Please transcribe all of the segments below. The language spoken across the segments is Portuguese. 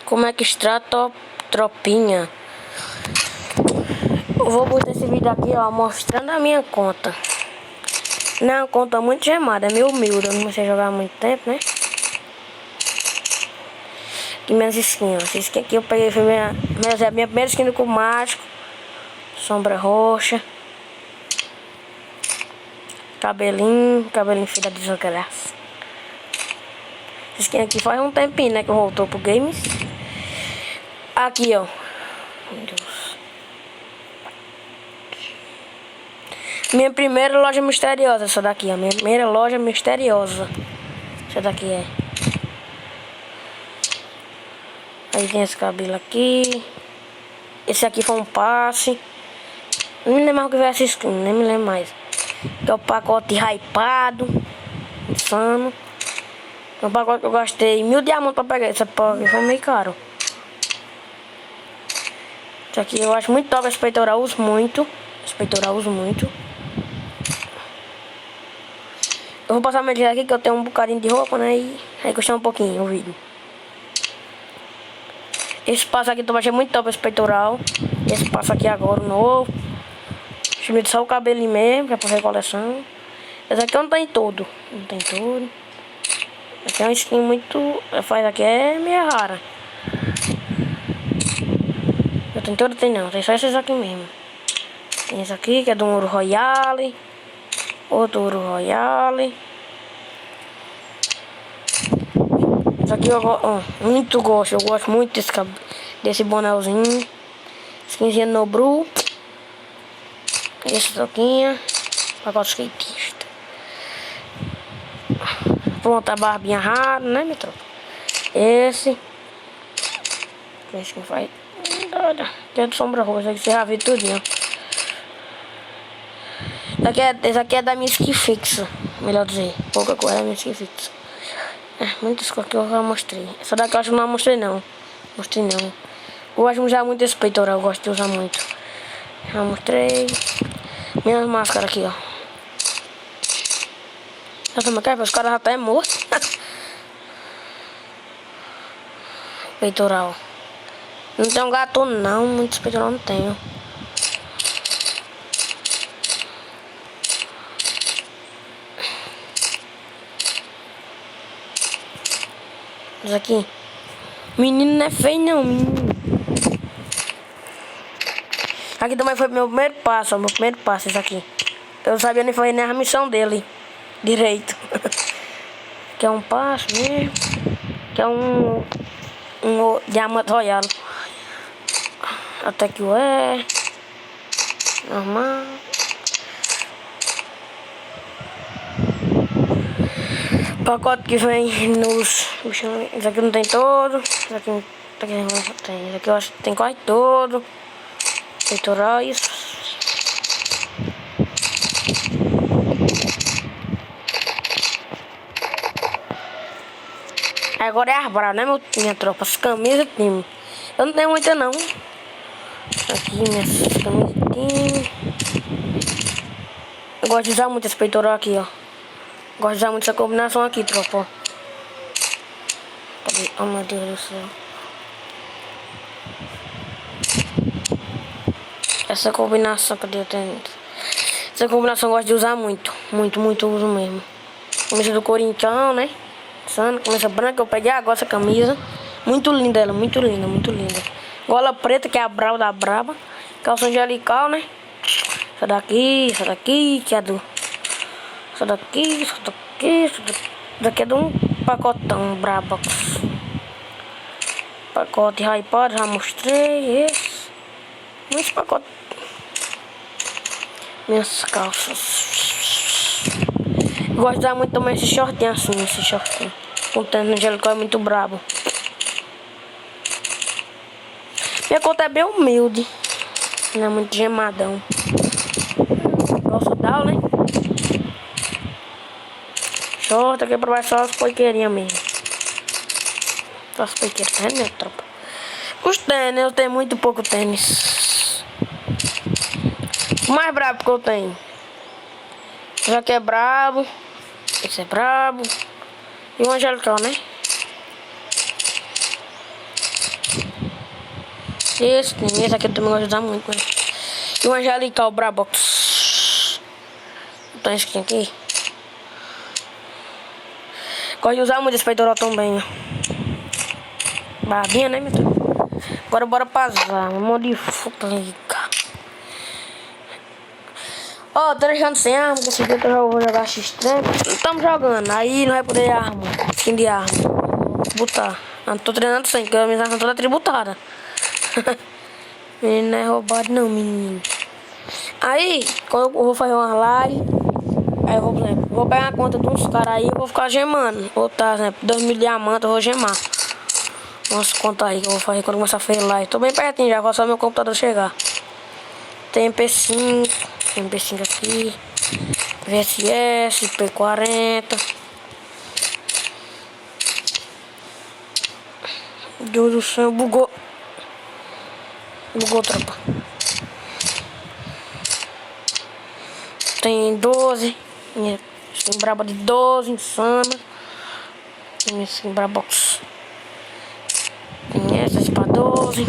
Como é que extrata tropinha? Eu vou botar esse vídeo aqui, ó, mostrando a minha conta. Não é uma conta muito gemada, é meio humilde, eu não comecei a jogar há muito tempo, né? Aqui minhas skins, ó. Essa skin aqui eu peguei, foi minha primeira skin do cubo mágico. Sombra roxa. Cabelinho filho da desgraça. Essa skin aqui faz um tempinho, né, que eu voltou pro games. Aqui, ó. Meu Deus. Minha primeira loja misteriosa, essa daqui, ó. Minha primeira loja misteriosa. Essa daqui é. Aí tem esse cabelo aqui. Esse aqui foi um passe. Não me lembro mais o que veio essa skin, nem me lembro mais. Que é o pacote hypado. Insano. É um pacote que eu gastei 1000 diamantes pra pegar. Esse pacote foi meio caro. Isso aqui eu acho muito top. Esse peitoral eu uso muito. Eu vou passar meu dia aqui que eu tenho um bocadinho de roupa, né? E aí custou um pouquinho o vídeo. Esse passo aqui eu achei muito top, esse peitoral. Esse passo aqui agora, o novo. Deixa só o cabelinho mesmo, que é pra fazer coleção. Esse aqui não tem todo. Não tem todo. Aqui é uma skin muito... Faz aqui é meio rara. Eu tenho todo, tem não. Tem só esses aqui mesmo. Tem esse aqui que é do Ouro Royale. Outro Ouro Royale. Esse aqui eu gosto. Eu gosto muito desse bonelzinho. Skinzinha no Bru. Esse toquinha. Pacote skatista. Pronto, a barbinha rara, né, minha tropa? Esse que faz. Que é de sombra roxa, que você já viu tudo, ó. Esse aqui é da minha skin fixa. Melhor dizer, pouca coisa da minha skin fixa. Muitas coisas que eu já mostrei. Essa daqui eu acho que não mostrei não. Eu gosto de usar muito esse peitoral, eu gosto de usar muito. Já mostrei. Minhas máscaras aqui, ó. Os caras já estão mortos. Peitoral. Não tem um gato não, muitos peitoral não tenho. Isso aqui. Menino não é feio não, menino. Aqui também foi meu primeiro passo, isso aqui. Eu sabia nem fazer nem a missão dele direito. Que é um passo mesmo. Que é um diamante royal. Até que o é normal. Pacote que vem nos... Esse aqui não tem todo. Esse aqui não tem. Esse aqui eu acho que tem quase todo. Peitoral, isso. Agora é as bravas, né, minha tropa? As camisas de time. Eu não tenho muita não. Aqui minhas camisas de time. Eu gosto de usar muito esse peitoral aqui, ó. Gosto de usar muito essa combinação aqui, tropa, ó. Cadê? Oh, meu Deus do céu. Essa combinação, cadê eu tenho? Essa combinação eu gosto de usar muito. Muito uso mesmo. Camisa do Corinthians, né? Camisa branca, eu peguei agora essa camisa. Muito linda ela, muito linda. Gola preta, que é a brava da braba. Calça angelical, né? Essa daqui, que é do... Essa daqui é de um pacotão brabo. Pacote hypado, já mostrei esse. Muitos pacotes. Minhas calças. Gosto de usar muito também esse shortinho assim, esse shortinho. O tênis angelical é muito brabo. Minha conta é bem humilde. Não é muito gemadão. Calça down, né? Short aqui pra baixo, só as poiqueirinhas mesmo. Só as poiqueiras, tá vendo, minha tropa? Os tênis, eu tenho muito pouco tênis. O mais brabo que eu tenho. Esse aqui é brabo. Esse é brabo. E o angelical, né? tem esse aqui eu também gosto de usar muito, né? E o Angelical Brabox. Então esse aqui. Gosto de usar muito esse peitoral também, ó. Barbinha, né, meu Deus? Agora bora passar. Vamos de fuplica. Ó, tô deixando sem arma, porque esse dia eu vou jogar X-Trem. Estamos jogando, aí não vai poder arma. Skin de arma. Botar. Não tô treinando sem, porque a minha arma toda tributada. Menino não é roubado não, menino. Aí, quando eu vou fazer uma live, aí eu vou, por exemplo, vou pegar a conta de uns caras aí e vou ficar gemando. Vou botar, por exemplo, 2.000 diamantes, eu vou gemar. Umas contas aí que eu vou fazer quando começar a fazer live. Tô bem pertinho já, só meu computador chegar. Tem MP5, tem MP5 aqui, VSS, P40. Deus do céu, bugou. Bugou, tropa. Tem 12. Tem braba de 12, insana. Tem esse brabox. Tem essas pra 12.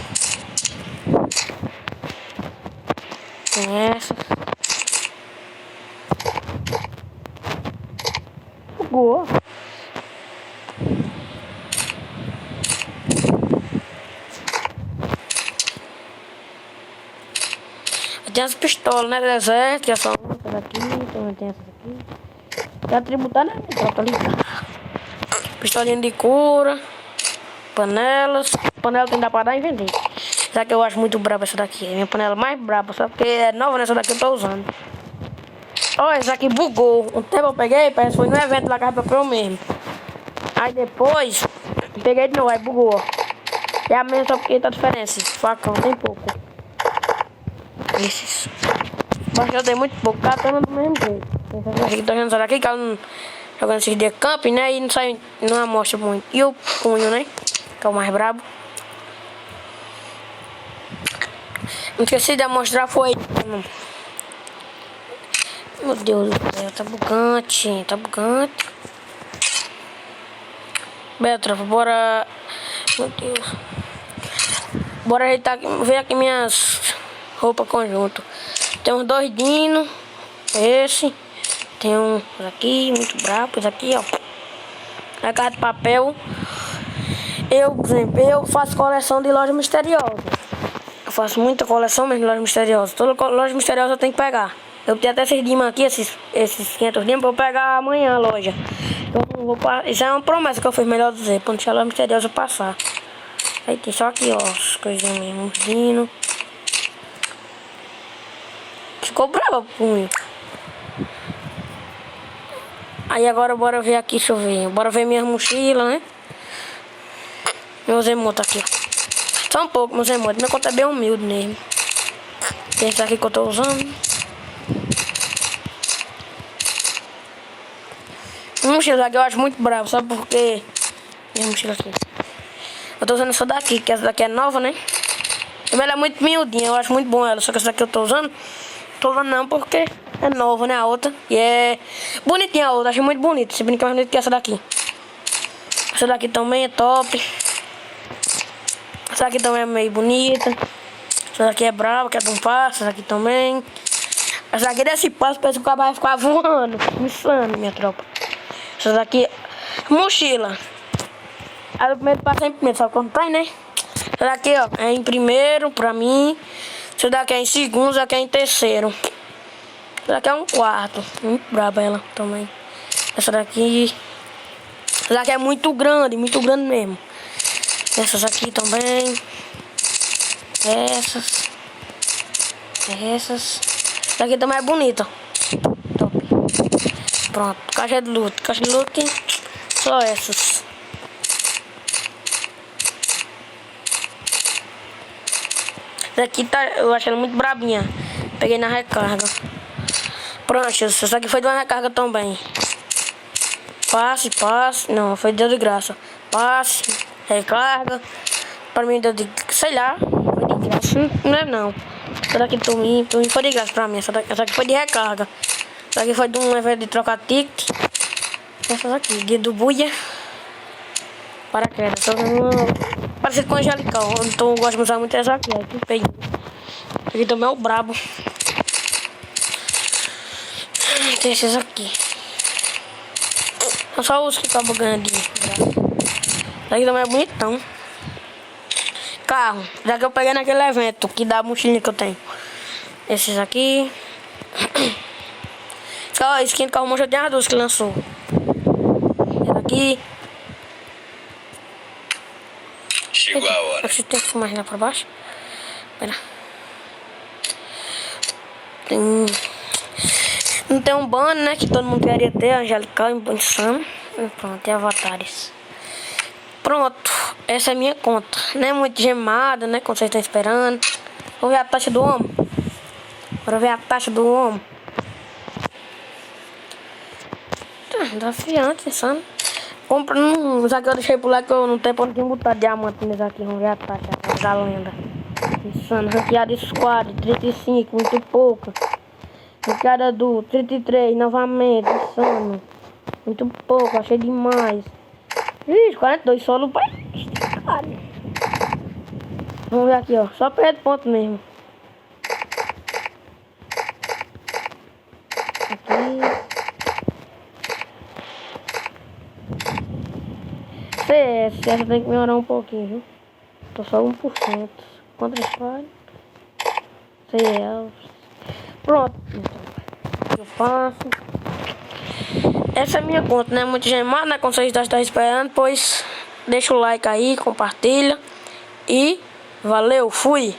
Tem essas. Bugou. Tem as pistolas, né? Deserto, que é só uma, essa daqui, também tem essas aqui. Tá tributando, né? Tá ligado. Pistolinha de cura. Panelas. Panela tem que dar pra dar e vender. Essa aqui eu acho muito braba, essa daqui. É a minha panela mais braba, só porque é nova, nessa daqui eu tô usando. Olha, essa aqui bugou. Um tempo eu peguei, parece que foi no evento lá que eu mesmo. Aí depois, peguei de novo, aí bugou. É a mesma, só porque tá diferença. Facão tem pouco. Esses. Mas eu dei muito pouco, catando do mesmo jeito. Aqui tô jogando aqui, que eu jogando esses dias camping, né? E não sai, não amostra muito. E o punho, né? Que é o mais brabo. Não esqueci de mostrar, foi. Meu Deus do céu, tá bugante, tá bugante. Bem, tropa, bora. Meu Deus. Bora ajeitar, ver aqui minhas roupas conjunto. Tem uns 2 dinos. Esse. Tem um aqui, muito brabo. Esse aqui, ó. É carta de papel. Eu, por exemplo, eu faço coleção de loja misteriosa. Eu faço muita coleção mesmo de loja misteriosa. Toda loja misteriosa eu tenho que pegar. Eu tenho até esses dimas aqui, esses 500 dimas pra eu pegar amanhã a loja. Então, isso é uma promessa que eu fiz, melhor dizer, pra não deixar a loja misteriosa passar. Aí tem só aqui, ó, as coisinhas mesmo, uns dinos. Ficou bravo o punho. Aí agora bora ver aqui, deixa eu ver. Bora ver minhas mochilas, né? Meus emotes aqui, ó. Só um pouco, meus emotes. Minha conta é bem humilde mesmo. Tem esse aqui que eu tô usando. Mochila aqui eu acho muito bravo, sabe por quê? Minha mochila aqui. Eu tô usando essa daqui, que essa daqui é nova, né? Ela é muito miudinha, eu acho muito bom ela. Só que essa daqui eu tô usando. Tô usando não porque é nova, né? A outra. E é bonitinha a outra, acho muito bonita. Se brincar mais bonita que essa daqui. Essa daqui também é top. Essa daqui também é meio bonita. Essa daqui é brava, que é de um passo. Essa daqui também. Essa daqui desse passo, parece que o cara vai ficar voando. Insano, minha tropa. Essa daqui, mochila. Aí o primeiro passo é em primeiro, sabe quando tem, né? Essa daqui, ó, é em primeiro pra mim. Essa daqui é em segundo, essa daqui é em terceiro. Essa daqui é um quarto. Muito braba ela também. Essa daqui é muito grande mesmo. Essas aqui também. Essas. Essa daqui também é bonita. Top. Pronto, caixa de loot. Caixa de loot, só essas. Essa aqui tá, eu acho ela muito brabinha. Peguei na recarga. Pranchas, essa aqui foi de uma recarga também. Passe. Não, foi de graça. Passe, recarga. Pra mim deu de, sei lá, foi de graça. Não é não. Essa daqui pra mim foi de graça pra mim. Essa aqui foi de recarga. Essa aqui foi de um evento de trocar ticket. Essas aqui, guia do buia. Paraquedas. parecido com o Angelical. Então eu gosto de usar muito essa aqui. Aqui peguei. Aqui também é o brabo. Tem esses aqui. Eu só uso que acaba ganhando dinheiro. Esse aqui também é bonitão. Carro, já que eu peguei naquele evento que dá a mochilinha que eu tenho. Esses aqui. Skin do carro monstro tem as duas que lançou. Esse aqui. Chegou a hora. Acho que tem que mais lá pra baixo. Pera. Não tem um banner, né? Que todo mundo queria ter. Angelical, Insano. E pronto, tem avatares. Pronto. Essa é a minha conta. Não é muito gemada, né? Como vocês estão esperando. Vamos ver a taxa do homem. Bora ver a taxa do homem. Desafiante, Insano. Compra uns aqui, eu deixei por lá que eu não tenho pra não botar diamante nesse aqui. Vamos ver a taxa da lenda. Insano, ranqueada squad, 35, muito pouco. Ranqueada do 33, novamente, insano. Muito pouco, achei demais. Ixi, 42 solo, pai. Vamos ver aqui, ó. Só perde ponto mesmo. Aqui. Essa tem que melhorar um pouquinho, viu? Tô só 1%. Contra squad. Pronto. Eu faço. Essa é a minha conta, né? Muito gemada, né? Como vocês estão esperando, pois deixa o like aí, compartilha. E valeu, fui!